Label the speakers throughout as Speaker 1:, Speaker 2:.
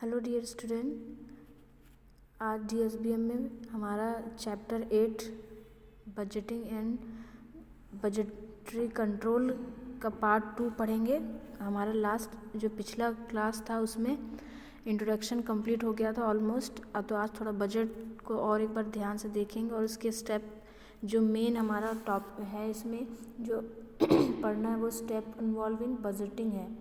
Speaker 1: Hello dear student, आज DSBM में हमारा chapter 8 budgeting and budgetary control का पार्ट 2 पढ़ेंगे। हमारा लास्ट जो पिछला क्लास था उसमें इंट्रोडक्शन कंप्लीट हो गया था ऑलमोस्ट। तो आज थोड़ा बजट को और एक बार ध्यान से देखेंगे और इसके स्टेप जो मेन हमारा टॉप है इसमें जो पढ़ना है वो स्टेप इन्वॉल्व इन बजटिंग है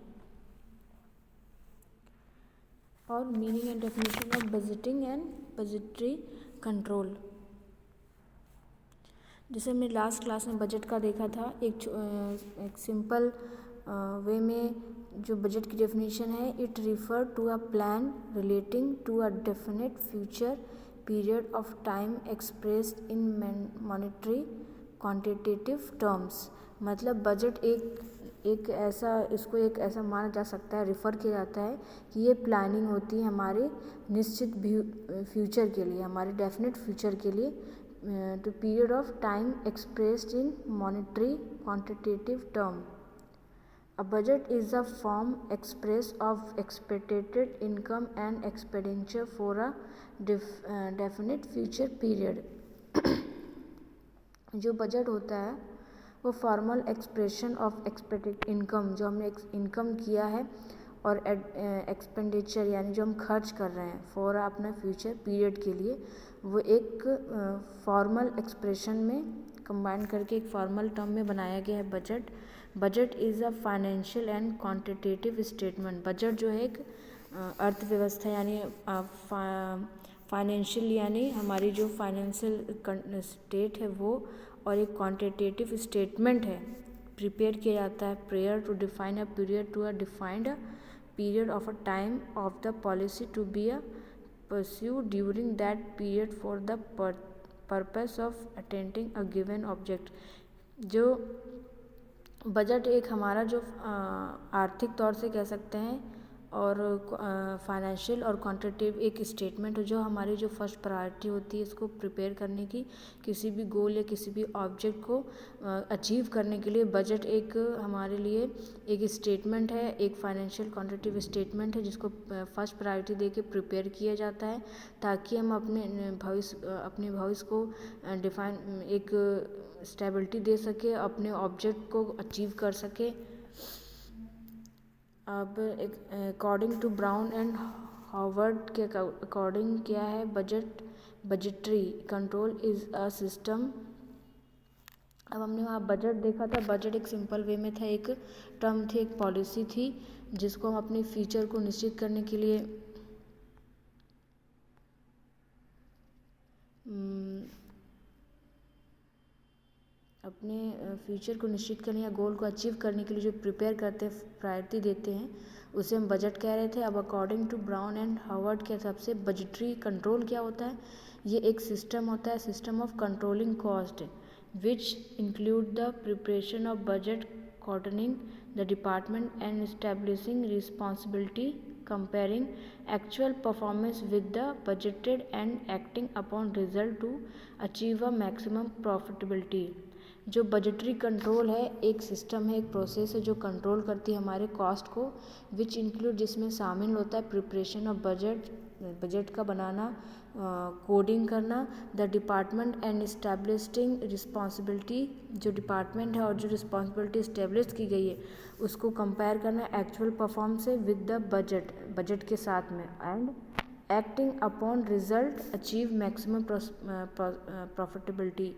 Speaker 1: और meaning and definition of budgeting and budgetary control. जैसे हमने लास्ट क्लास में बजट का देखा था, एक सिंपल वे में जो बजट की डेफिनेशन है, it refer to a plan relating to a definite future period of time expressed in monetary quantitative terms. मतलब बजट एक ऐसा माना जा सकता है, रिफ़र किया जाता है कि ये प्लानिंग होती है हमारे निश्चित फ्यूचर के लिए, हमारे डेफिनेट फ्यूचर के लिए, to period of time expressed in monetary quantitative term. A budget is a form express of expected income and expenditure for a definite future period. जो बजट होता है वो formal expression of expected income, जो हमने income किया है, और expenditure यानी जो हम खर्च कर रहे हैं फॉर अपना फ्यूचर पीरियड के लिए, वो एक फॉर्मल एक्सप्रेशन में कंबाइन करके एक फॉर्मल टर्म में बनाया गया है budget. Budget is a financial and quantitative statement. Budget जो है एक अर्थव्यवस्था यानी फाइनेंशियल यानी हमारी जो फाइनेंशियल स्टेट है वो, और एक क्वांटिटेटिव स्टेटमेंट है, प्रिपेयर किया जाता है prior to define a period to a defined period of a time of the policy to be a pursued during that period for the purpose of attending a given object. जो budget एक हमारा जो आर्थिक तौर से कह सकते हैं और फाइनेंशियल और क्वांटिटेटिव एक स्टेटमेंट है जो हमारी जो फर्स्ट प्रायोरिटी होती है इसको प्रिपेयर करने की, किसी भी गोल या किसी भी ऑब्जेक्ट को अचीव करने के लिए बजट एक हमारे लिए एक स्टेटमेंट है, एक फाइनेंशियल क्वांटिटेटिव स्टेटमेंट है जिसको फर्स्ट प्रायोरिटी देके प्रिपेयर किया जाता है ताकि हम अपने भविष्य को डिफाइन एक स्टेबिलिटी दे सके, अपने ऑब्जेक्ट को अचीव कर सके। अब according to Brown and Howard के अकॉर्डिंग क्या है budgetary control is a system. अब हमने वहाँ बजट देखा था, बजट एक सिंपल वे में था, एक टर्म थी, एक पॉलिसी थी जिसको हम अपने फ्यूचर को निश्चित करने के लिए अपने फ्यूचर को निश्चित करने या गोल को अचीव करने के लिए जो प्रिपेयर करते हैं, प्रायोरिटी देते हैं, उसे हम बजट कह रहे थे। अब according to Brown and Howard के हिसाब से बजटरी कंट्रोल क्या होता है, ये एक सिस्टम होता है, system of controlling cost which include the preparation of budget, coordinating the department and establishing responsibility, comparing actual performance with the budgeted and acting upon result to achieve a maximum profitability। जो budgetary control है एक system है, एक process है जो control करती है हमारे कॉस्ट को, विच इंक्लूड जिसमें शामिल होता है प्रिपरेशन ऑफ बजट का बनाना, कोडिंग करना, the department and establishing responsibility, जो डिपार्टमेंट है और जो रिस्पॉन्सिबिलिटी इस्टेब्लिश की गई है उसको कंपेयर करना एक्चुअल परफॉर्म से विद द बजट के साथ में, and acting upon result achieve maximum profitability,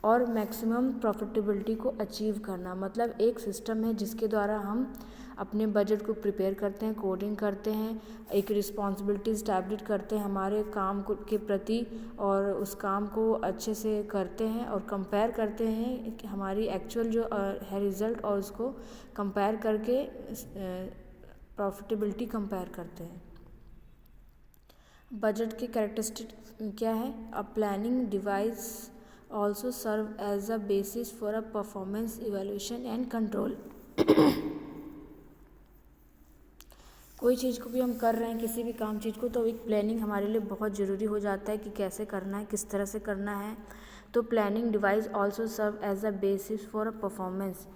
Speaker 1: और मैक्सिमम प्रॉफिटेबिलिटी को अचीव करना। मतलब एक सिस्टम है जिसके द्वारा हम अपने बजट को प्रिपेयर करते हैं, कोडिंग करते हैं, एक रिस्पॉन्सिबिलिटी इस्टेब्लिश करते हैं हमारे काम के प्रति, और उस काम को अच्छे से करते हैं और कंपेयर करते हैं कि हमारी एक्चुअल जो है रिज़ल्ट, और उसको कंपेयर करके प्रॉफिटेबिलिटी कंपेयर करते हैं। बजट की कैरेक्टरिस्टिक क्या है, a planning device also serve as a basis for a performance evaluation and control। कोई चीज़ को भी हम कर रहे हैं, किसी भी काम चीज़ को, तो एक प्लानिंग हमारे लिए बहुत ज़रूरी हो जाता है कि कैसे करना है, किस तरह से करना है। तो planning device also serve as a basis for a performance.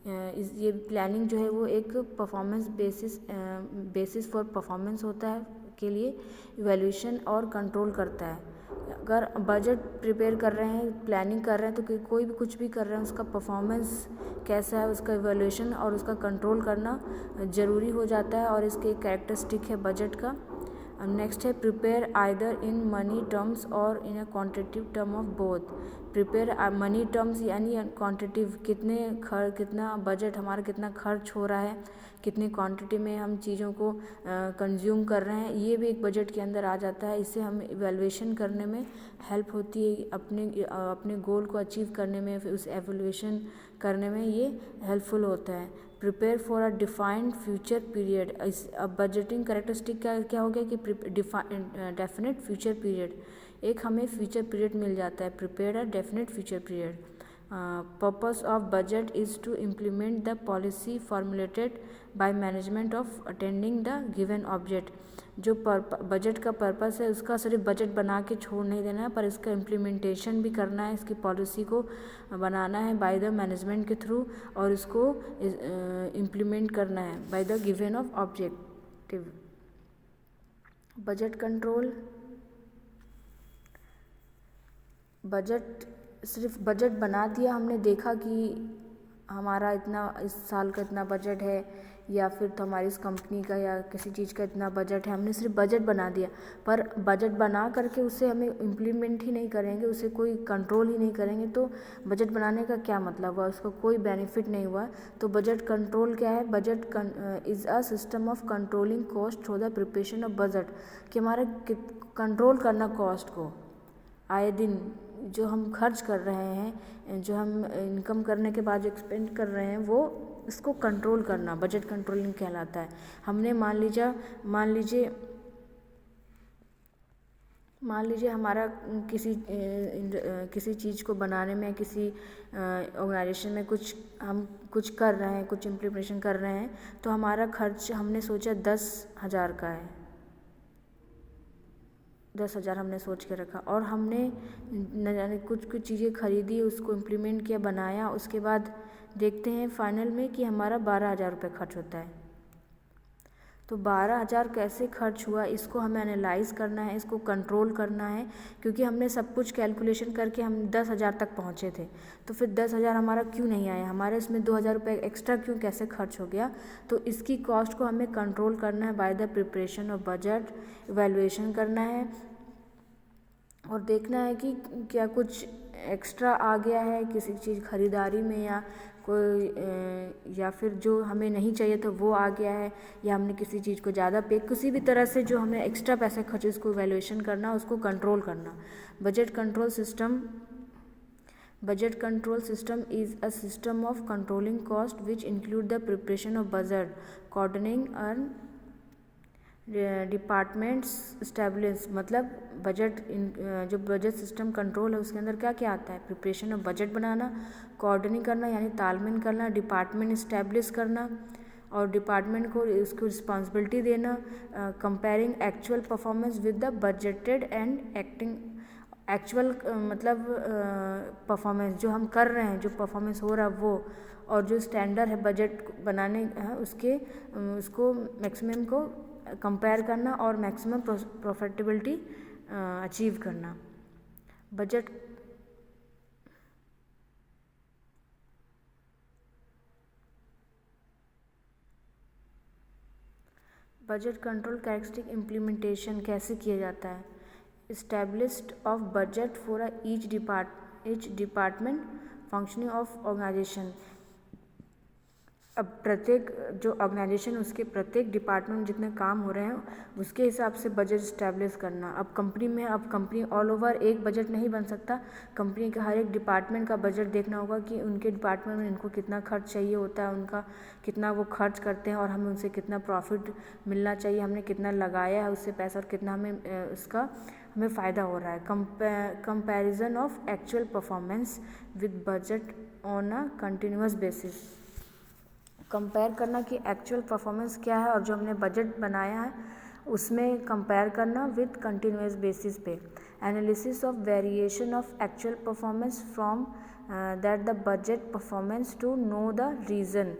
Speaker 1: ये प्लानिंग जो है वो एक परफॉर्मेंस बेसिस फॉर परफॉर्मेंस होता है, के लिए इवैल्यूएशन और कंट्रोल करता है। अगर बजट प्रिपेयर कर रहे हैं, प्लानिंग कर रहे हैं, तो कोई भी कुछ भी कर रहे हैं, उसका परफॉर्मेंस कैसा है, उसका इवैल्यूएशन और उसका कंट्रोल करना ज़रूरी हो जाता है, और इसके कैरेक्टरिस्टिक है बजट का। नेक्स्ट है prepare either in money terms और in a quantitative term of both. Prepare money terms यानी क्वांटिटिव, कितना बजट हमारा कितना खर्च हो रहा है, कितनी क्वांटिटी में हम चीज़ों को कंज्यूम कर रहे हैं, ये भी एक बजट के अंदर आ जाता है। इससे हम इवैल्यूएशन करने में हेल्प होती है, अपने गोल को अचीव करने में, उस एवैल्यूएशन करने में ये हेल्पफुल होता है। Prepare for a defined future period. अब बजटिंग कैरेक्टरिस्टिक क्या हो गया कि डेफिनेट फ्यूचर पीरियड, एक हमें फ्यूचर पीरियड मिल जाता है। Prepare a definite future period. Purpose of budget is to implement the policy formulated by management of attending the given object. जो बजट का पर्पस है उसका सिर्फ बजट बना के छोड़ नहीं देना है, पर इसका इम्प्लीमेंटेशन भी करना है, इसकी पॉलिसी को बनाना है बाय द मैनेजमेंट के थ्रू, और इसको इम्प्लीमेंट करना है by the given of objective. Budget control. Budget सिर्फ बजट बना दिया, हमने देखा कि हमारा इतना इस साल का इतना बजट है, या फिर तो हमारी इस कंपनी का या किसी चीज़ का इतना बजट है, हमने सिर्फ बजट बना दिया, पर बजट बना करके उसे हमें इम्प्लीमेंट ही नहीं करेंगे, उसे कोई कंट्रोल ही नहीं करेंगे, तो बजट बनाने का क्या मतलब हुआ, उसका कोई बेनिफिट नहीं हुआ। तो बजट कंट्रोल क्या है? Budget is a system of controlling cost through the preparation of budget, कि हमारा कंट्रोल करना कॉस्ट को, आए दिन जो हम खर्च कर रहे हैं, जो हम इनकम करने के बाद जो एक्सपेंड कर रहे हैं, वो इसको कंट्रोल करना बजट कंट्रोलिंग कहलाता है। हमने मान लीजिए हमारा किसी चीज़ को बनाने में, किसी ऑर्गेनाइजेशन में हम कुछ कर रहे हैं, कुछ इम्प्लीमेंटेशन कर रहे हैं, तो हमारा खर्च हमने सोचा 10,000 का है, 10,000 हमने सोच के रखा, और हमने न जाने कुछ चीज़ें खरीदी, उसको इम्प्लीमेंट किया, बनाया, उसके बाद देखते हैं फाइनल में कि हमारा 12,000 रुपये खर्च होता है। तो 12,000 कैसे खर्च हुआ, इसको हमें एनालाइज़ करना है, इसको कंट्रोल करना है, क्योंकि हमने सब कुछ कैलकुलेशन करके हम 10,000 तक पहुँचे थे, तो फिर 10,000 हमारा क्यों नहीं आया, हमारे इसमें 2,000 रुपये एक्स्ट्रा क्यों, कैसे खर्च हो गया। तो इसकी कॉस्ट को हमें कंट्रोल करना है by the preparation of budget, evaluation करना है, और देखना है कि क्या कुछ एक्स्ट्रा आ गया है किसी चीज़ खरीदारी में, या फिर जो हमें नहीं चाहिए था वो आ गया है, या हमने किसी चीज़ को ज़्यादा किसी भी तरह से जो हमें एक्स्ट्रा पैसे खर्चे, उसको इवैल्यूएशन करना, उसको कंट्रोल करना। Budget control system is a system of controlling cost which include the preparation of budget, coordinating and departments establish. मतलब जो बजट सिस्टम कंट्रोल है उसके अंदर क्या क्या आता है? Preparation of budget banana, coordinate करना यानी तालमेल करना, डिपार्टमेंट इस्टेब्लिश करना और डिपार्टमेंट को इसको रिस्पॉन्सिबिलिटी देना, comparing actual performance with the budgeted and acting. Actual मतलब परफॉर्मेंस जो हम कर रहे हैं, जो परफॉर्मेंस हो रहा है वो, और जो स्टैंडर्ड है बजट बनाने उसको मैक्सिमम को कंपेयर करना और मैक्सिमम प्रॉफिटेबिलिटी अचीव करना। बजट कंट्रोल कैरेक्टरिस्टिक इम्प्लीमेंटेशन कैसे किया जाता है? Established of budget for each department functioning of organisation. अब प्रत्येक जो ऑर्गेनाइजेशन, उसके प्रत्येक डिपार्टमेंट में जितने काम हो रहे हैं उसके हिसाब से बजट इस्टेब्लिश करना। अब कंपनी ऑल ओवर एक बजट नहीं बन सकता, कंपनी का हर एक डिपार्टमेंट का बजट देखना होगा कि उनके डिपार्टमेंट में इनको कितना खर्च चाहिए होता है, उनका कितना वो खर्च करते हैं और हमें उनसे कितना प्रॉफिट मिलना चाहिए, हमने कितना लगाया है उससे पैसा और कितना हमें फ़ायदा हो रहा है। Comparison of actual performance with budget on a continuous basis. Compare करना कि एक्चुअल परफॉर्मेंस क्या है और जो हमने बजट बनाया है उसमें कंपेयर करना विद कंटिन्यूअस बेसिस पे। Analysis of variation of actual performance from that the budget performance to know the reason.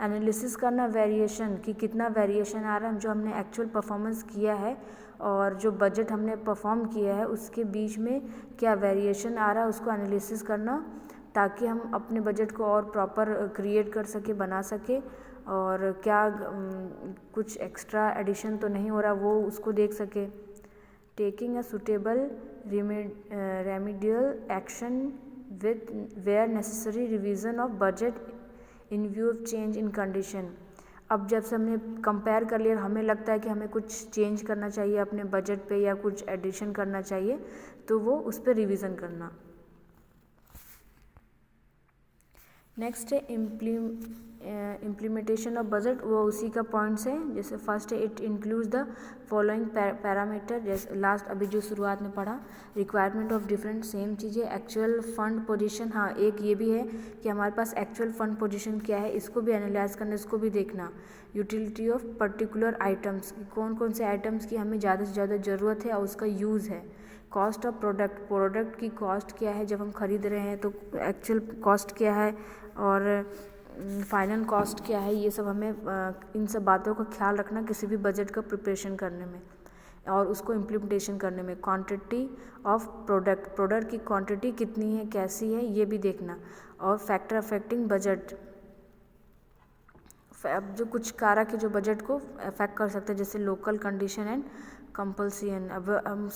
Speaker 1: Analysis करना वेरिएशन कि कितना वेरिएशन आ रहा है, जो हमने एक्चुअल परफॉर्मेंस किया है और जो बजट हमने परफॉर्म किया है उसके बीच में क्या वेरिएशन आ रहा है, उसको एनालिसिस करना, ताकि हम अपने बजट को और प्रॉपर क्रिएट कर सके, बना सके, और क्या कुछ एक्स्ट्रा एडिशन तो नहीं हो रहा वो उसको देख सके। Taking a suitable remedial action with where necessary revision of budget in view of change in condition. अब जब से हमने कंपेयर कर लिया, हमें लगता है कि हमें कुछ चेंज करना चाहिए अपने बजट पे या कुछ एडिशन करना चाहिए, तो वो उस पर रिवीजन करना। नेक्स्ट है इम्प्लीमेंटेशन ऑफ बजट, वो उसी का पॉइंट्स है। जैसे फर्स्ट है it includes the following parameter, जैसे लास्ट अभी जो शुरुआत में पढ़ा, रिक्वायरमेंट ऑफ डिफरेंट सेम चीज़ें, एक्चुअल फंड पोजीशन, हाँ एक ये भी है कि हमारे पास एक्चुअल फंड पोजीशन क्या है, इसको भी एनालाइज करना, इसको भी देखना। यूटिलिटी ऑफ पर्टिकुलर आइटम्स, कौन कौन से आइटम्स की हमें ज़्यादा से ज़्यादा ज़रूरत है और उसका यूज़ है। कॉस्ट ऑफ प्रोडक्ट की कॉस्ट क्या है जब हम खरीद रहे हैं, तो एक्चुअल कॉस्ट क्या है और फाइनल कॉस्ट क्या है, ये सब हमें इन सब बातों का ख्याल रखना किसी भी बजट का प्रिपरेशन करने में और उसको इम्प्लीमेंटेशन करने में। क्वांटिटी ऑफ प्रोडक्ट की क्वांटिटी कितनी है, कैसी है, ये भी देखना। और फैक्टर अफेक्टिंग बजट, अब जो कुछ कारक है जो बजट को अफेक्ट कर सकते हैं, जैसे लोकल कंडीशन एंड कंपल्सन। अब हम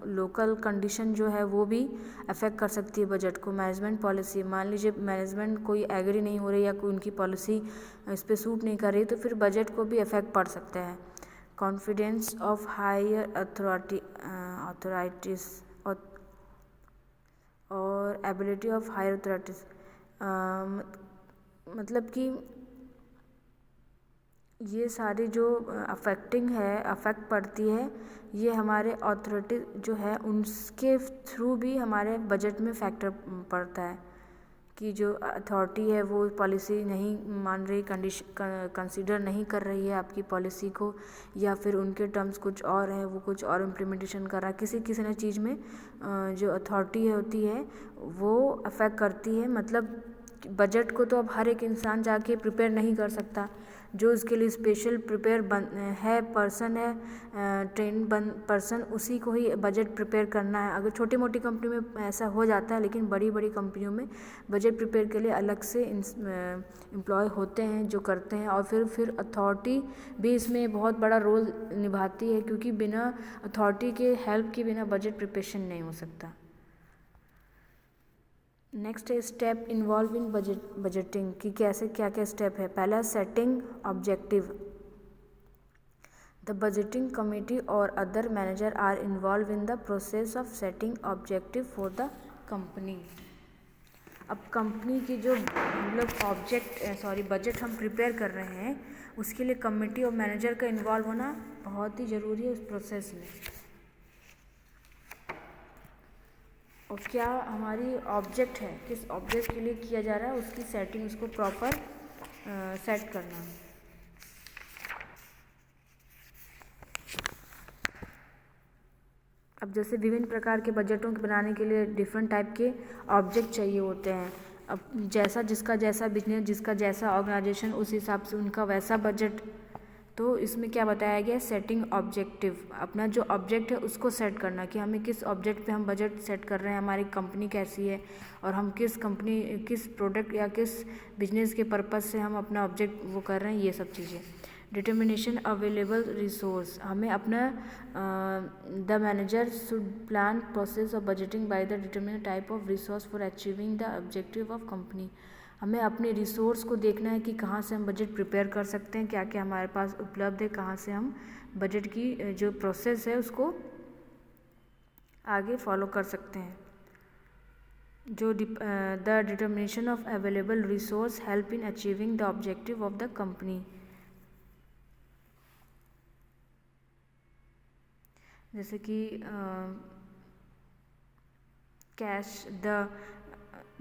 Speaker 1: लोकल कंडीशन जो है वो भी अफेक्ट कर सकती है बजट को। मैनेजमेंट पॉलिसी, मान लीजिए मैनेजमेंट कोई एग्री नहीं हो रही या कोई उनकी पॉलिसी इस पर सूट नहीं कर रही, तो फिर बजट को भी अफेक्ट पड़ सकता है। कॉन्फिडेंस ऑफ हायर अथॉरिटीज और एबिलिटी ऑफ हायर अथॉरिटीज, मतलब कि ये सारी जो अफेक्ट पड़ती है, ये हमारे अथॉरिटी जो है उनके थ्रू भी हमारे बजट में फैक्टर पड़ता है कि जो अथॉरिटी है वो पॉलिसी नहीं मान रही, कंसीडर नहीं कर रही है आपकी पॉलिसी को, या फिर उनके टर्म्स कुछ और हैं, वो कुछ और इम्प्लीमेंटेशन कर रहा है। किसी न चीज़ में जो अथॉरिटी होती है वो अफेक्ट करती है। मतलब बजट को तो अब हर एक इंसान जाके प्रिपेयर नहीं कर सकता, जो उसके लिए स्पेशल प्रिपेयर है पर्सन है, ट्रेन पर्सन, उसी को ही बजट प्रिपेयर करना है। अगर छोटी मोटी कंपनी में ऐसा हो जाता है, लेकिन बड़ी बड़ी कंपनियों में बजट प्रिपेयर के लिए अलग से एम्प्लॉय होते हैं जो करते हैं। और फिर अथॉरिटी भी इसमें बहुत बड़ा रोल निभाती है, क्योंकि बिना अथॉरिटी के हेल्प के बिना बजट प्रिपरेशन नहीं हो सकता। नेक्स्ट है स्टेप इन्वॉल्व इन बजटिंग कि कैसे क्या क्या स्टेप है। पहला setting objective, the budgeting committee और other manager are involve in the process of setting objective for the company. अब कंपनी की जो हम लोग बजट हम प्रिपेयर कर रहे हैं, उसके लिए कमेटी और मैनेजर का इन्वॉल्व होना बहुत ही ज़रूरी है उस प्रोसेस में। और क्या हमारी ऑब्जेक्ट है, किस ऑब्जेक्ट के लिए किया जा रहा है, उसकी सेटिंग, उसको प्रॉपर सेट करना। अब जैसे विभिन्न प्रकार के बजटों के बनाने के लिए डिफरेंट टाइप के ऑब्जेक्ट चाहिए होते हैं। अब जिसका जैसा बिजनेस, जिसका जैसा ऑर्गेनाइजेशन, उस हिसाब से उनका वैसा बजट। तो इसमें क्या बताया गया, सेटिंग ऑब्जेक्टिव, अपना जो ऑब्जेक्ट है उसको सेट करना कि हमें किस ऑब्जेक्ट पे हम बजट सेट कर रहे हैं, हमारी कंपनी कैसी है और हम किस प्रोडक्ट या किस बिजनेस के पर्पज़ से हम अपना ऑब्जेक्ट वो कर रहे हैं, ये सब चीज़ें। डिटर्मिनेशन अवेलेबल रिसोर्स, हमें अपना the manager should plan process of budgeting by the determine type of resource for achieving the objective of company. हमें अपने रिसोर्स को देखना है कि कहाँ से हम बजट प्रिपेयर कर सकते हैं, क्या क्या हमारे पास उपलब्ध है, कहाँ से हम बजट की जो प्रोसेस है उसको आगे फॉलो कर सकते हैं। जो the determination of available resource help in achieving the objective of the company. जैसे कि कैश,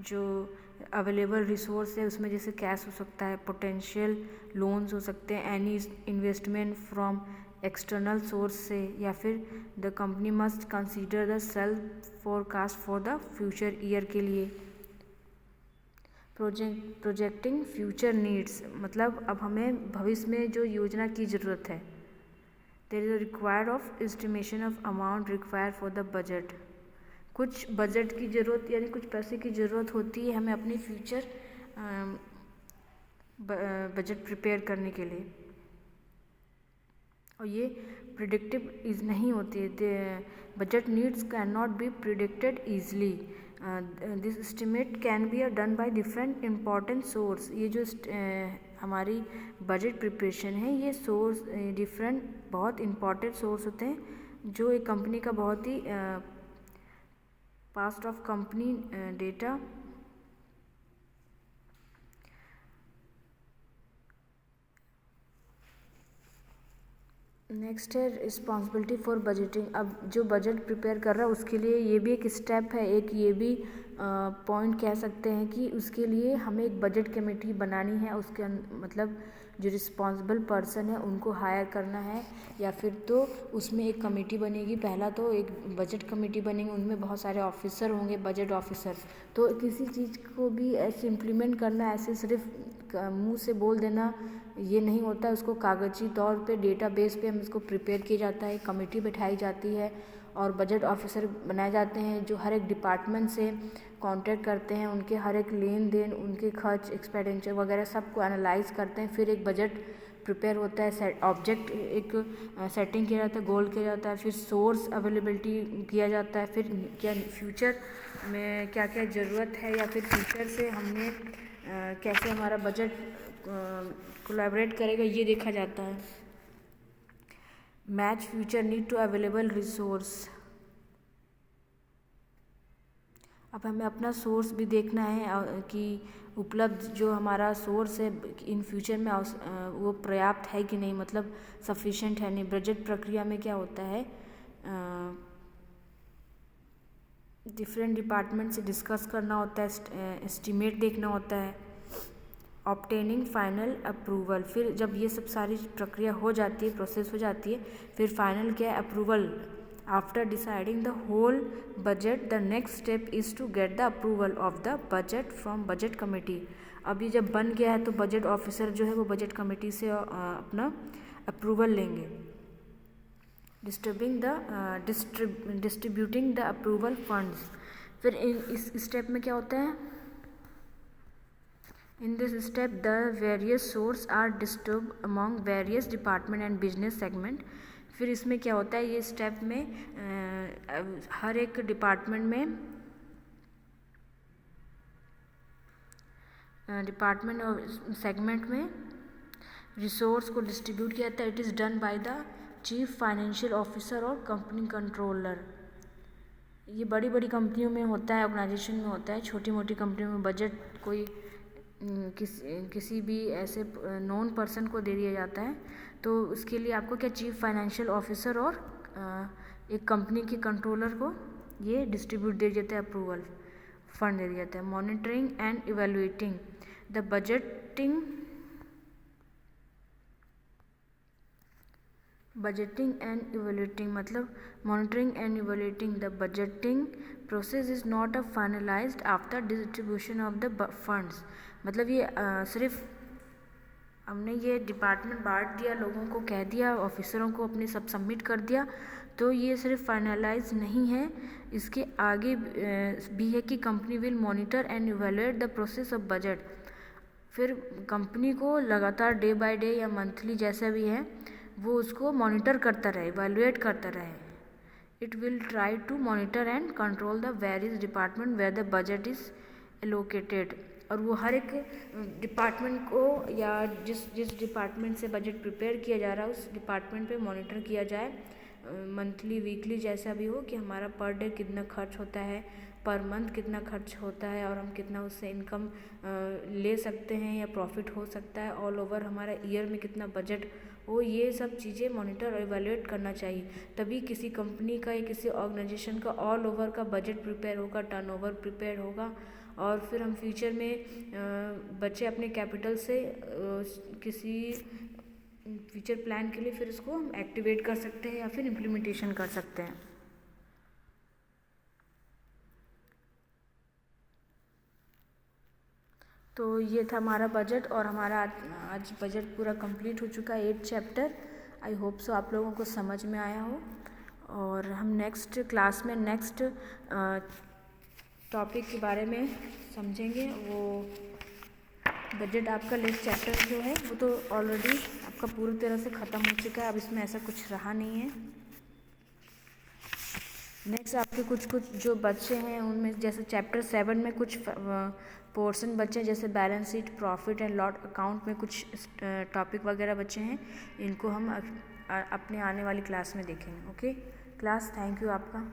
Speaker 1: जो अवेलेबल रिसोर्स है उसमें जैसे कैश हो सकता है, पोटेंशियल लोन्स हो सकते हैं, any investment from external source से, या फिर the company must consider the self forecast for the future year के लिए। प्रोजेक्टिंग फ्यूचर नीड्स, मतलब अब हमें भविष्य में जो योजना की ज़रूरत है। There is required of estimation of amount required for the budget, कुछ बजट की ज़रूरत यानी कुछ पैसे की ज़रूरत होती है हमें अपनी फ्यूचर बजट प्रिपेयर करने के लिए, और ये प्रिडिक्टिव इज नहीं होती है। Budget needs can not be predicted easily. This estimate can be done by different important source. ये जो हमारी बजट प्रिपरेशन है ये सोर्स डिफरेंट बहुत इम्पॉर्टेंट सोर्स होते हैं जो एक कंपनी का बहुत ही past of company data next है रिस्पॉन्सिबिलिटी फॉर बजटिंग। अब जो बजट प्रिपेयर कर रहा है उसके लिए ये भी एक स्टेप है, एक ये भी पॉइंट कह सकते हैं कि उसके लिए हमें एक बजट कमेटी बनानी है। उसके मतलब जो रिस्पॉन्सिबल पर्सन है उनको हायर करना है, या फिर तो उसमें एक कमेटी बनेगी। पहला तो एक बजट कमेटी बनेगी, उनमें बहुत सारे ऑफिसर होंगे, बजट ऑफिसर। तो किसी चीज़ को भी ऐसे इम्प्लीमेंट करना, ऐसे सिर्फ मुंह से बोल देना ये नहीं होता है। उसको कागजी तौर पे डेटाबेस पे हम इसको प्रिपेयर किया जाता है, कमेटी बैठाई जाती है और बजट ऑफिसर बनाए जाते हैं जो हर एक डिपार्टमेंट से कांटेक्ट करते हैं, उनके हर एक लेन देन, उनके खर्च एक्सपेंडिचर वगैरह सबको एनालाइज करते हैं। फिर एक बजट प्रिपेयर होता है, ऑब्जेक्ट एक सेटिंग किया जाता है, गोल किया जाता है, फिर सोर्स अवेलेबिलिटी किया जाता है, फिर क्या फ्यूचर में क्या क्या ज़रूरत है, या फिर फ्यूचर से हमने कैसे हमारा बजट कोलैबोरेट करेगा ये देखा जाता है। Match future need to available resource. अब हमें अपना सोर्स भी देखना है कि उपलब्ध जो हमारा सोर्स है इन फ्यूचर में वो पर्याप्त है कि नहीं, मतलब सफिशेंट है नहीं। बजट प्रक्रिया में क्या होता है, डिफरेंट डिपार्टमेंट से डिस्कस करना होता है, एस्टिमेट देखना होता है, ऑब्टेनिंग फाइनल अप्रूवल। फिर जब ये सब सारी प्रक्रिया हो जाती है, प्रोसेस हो जाती है, फिर फाइनल क्या है, approval. After deciding the whole budget the next step is to get the approval of the budget from budget committee. अब ये जब बन गया है तो बजट ऑफिसर जो है वो बजट कमेटी से अपना अप्रूवल लेंगे। Distributing the approval funds. फिर इस स्टेप में क्या होता है, In this step, the various sources are distributed among various department and business segment. फिर इसमें क्या होता है, ये स्टेप में हर एक डिपार्टमेंट में डिपार्टमेंट और सेगमेंट में रिसोर्स को डिस्ट्रीब्यूट किया जाता है। It is done by the chief financial officer और कंपनी कंट्रोलर। ये बड़ी बड़ी कंपनियों में होता है, ऑर्गेनाइजेशन में होता है। छोटी मोटी कंपनियों में बजट कोई किसी भी ऐसे नॉन पर्सन को दे दिया जाता है, तो उसके लिए आपको क्या चीफ फाइनेंशियल ऑफिसर और एक कंपनी के कंट्रोलर को ये डिस्ट्रीब्यूट दे देते हैं, अप्रूवल फंड दे दिया जाता है। Monitoring and evaluating the budgeting and evaluating, मतलब monitoring and evaluating the budgeting process is not a finalised after distribution of the funds. मतलब ये सिर्फ हमने ये डिपार्टमेंट बांट दिया, लोगों को कह दिया, ऑफिसरों को अपने सब सबमिट कर दिया, तो ये सिर्फ फाइनलाइज नहीं है। इसके आगे भी है कि company will monitor and evaluate the process of budget. फिर कंपनी को लगातार डे बाय डे या मंथली जैसा भी है वो उसको मॉनिटर करता रहे, इवेलुएट करता रहे। It will try to monitor and control the various department where the budget is allocated. और वो हर एक डिपार्टमेंट को या जिस डिपार्टमेंट से बजट प्रिपेयर किया जा रहा है उस डिपार्टमेंट पे मॉनिटर किया जाए, मंथली वीकली जैसा भी हो, कि हमारा पर डे कितना खर्च होता है, पर मंथ कितना खर्च होता है, और हम कितना उससे इनकम ले सकते हैं या प्रॉफिट हो सकता है, ऑल ओवर हमारा ईयर में कितना बजट हो। ये सब चीज़ें मॉनिटर और इवेलुएट करना चाहिए, तभी किसी कंपनी का या किसी ऑर्गेनाइजेशन का ऑल ओवर का बजट प्रिपेयर होगा, टर्नओवर प्रिपेयर होगा, और फिर हम फ्यूचर में बचे अपने कैपिटल से किसी फ्यूचर प्लान के लिए फिर इसको हम एक्टिवेट कर सकते हैं या फिर इम्प्लीमेंटेशन कर सकते हैं। तो ये था हमारा बजट, और हमारा आज बजट पूरा कंप्लीट हो चुका है 8 चैप्टर। आई होप सो आप लोगों को समझ में आया हो, और हम नेक्स्ट क्लास में नेक्स्ट टॉपिक के बारे में समझेंगे। वो बजट आपका लेफ्ट चैप्टर जो है वो तो ऑलरेडी आपका पूरी तरह से ख़त्म हो चुका है, अब इसमें ऐसा कुछ रहा नहीं है। नेक्स्ट आपके कुछ जो बच्चे हैं उनमें जैसे चैप्टर 7 में कुछ पोर्शन बच्चे हैं, जैसे balance sheet, profit and loss account में कुछ टॉपिक वगैरह बच्चे हैं, इनको हम अपने आने वाली क्लास में देखेंगे। ओके क्लास, थैंक यू आपका।